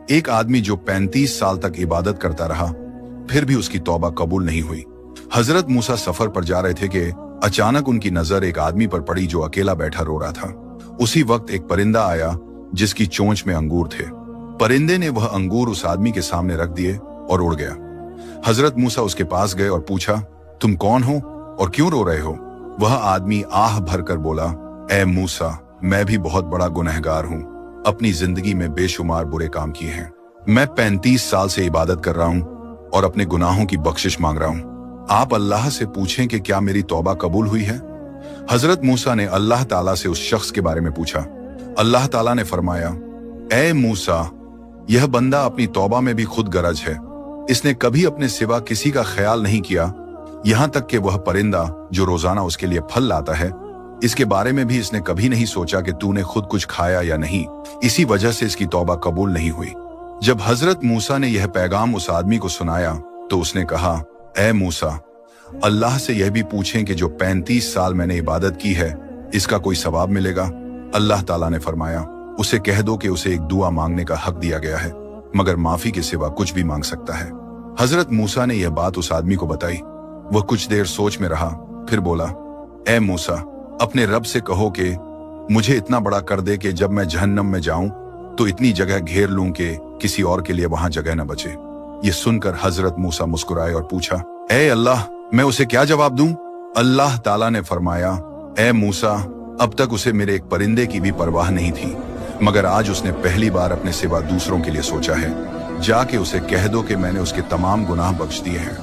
एक आदमी जो 35 साल तक इबादत करता रहा, फिर भी उसकी तौबा कबूल नहीं हुई। हजरत मूसा सफर पर जा रहे थे कि अचानक उनकी नजर एक आदमी पर पड़ी जो अकेला बैठा रो रहा था। उसी वक्त एक परिंदा आया जिसकी चोंच में अंगूर थे। परिंदे ने वह अंगूर उस आदमी के सामने रख दिए और उड़ गया। हजरत मूसा उसके पास गए और पूछा, तुम कौन हो और क्यों रो रहे हो? वह आदमी आह भरकर बोला, ए मूसा, मैं भी बहुत बड़ा गुनहगार हूँ। अपनी जिंदगी में बेशुमार बुरे काम किए हैं। मैं 35 साल से इबादत कर रहा हूँ और अपने गुनाहों की बख्शिश मांग रहा हूँ। आप अल्लाह से पूछें कि क्या मेरी तौबा कबूल हुई है। हजरत मूसा ने अल्लाह ताला से उस शख्स के बारे में पूछा। अल्लाह ताला ने फरमाया, ए मूसा, यह बंदा अपनी तौबा में भी खुद गरज है। इसने कभी अपने सिवा किसी का ख्याल नहीं किया, यहाँ तक कि वह परिंदा जो रोजाना उसके लिए फल लाता है, इसके बारे में भी इसने कभी नहीं सोचा कि तूने खुद कुछ खाया या नहीं। इसी वजह से इसकी तौबा कबूल नहीं हुई। जब हजरत मूसा ने यह पैगाम उस आदमी को सुनाया तो उसने कहा, ए मूसा, अल्लाह से यह भी पूछें कि जो 35 साल मैंने इबादत की है, इसका कोई सवाब मिलेगा। अल्लाह ताला ने फरमाया, उसे कह दो कि उसे एक दुआ मांगने का हक दिया गया है, मगर माफी के सिवा कुछ भी मांग सकता है। हजरत मूसा ने यह बात उस आदमी को बताई। वह कुछ देर सोच में रहा, फिर बोला, ए मूसा, अपने रब से कहो कि मुझे इतना बड़ा कर दे कि जब मैं जहन्नम में जाऊं तो इतनी जगह घेर लूं कि किसी और के लिए वहां जगह न बचे। ये सुनकर हजरत मूसा मुस्कुराए और पूछा, ए अल्लाह, मैं उसे क्या जवाब दूं? अल्लाह ताला ने फरमाया, ए मूसा, अब तक उसे मेरे एक परिंदे की भी परवाह नहीं थी, मगर आज उसने पहली बार अपने सिवा दूसरों के लिए सोचा है। जाके उसे कह दो कि मैंने उसके तमाम गुनाह बख्श दिए हैं।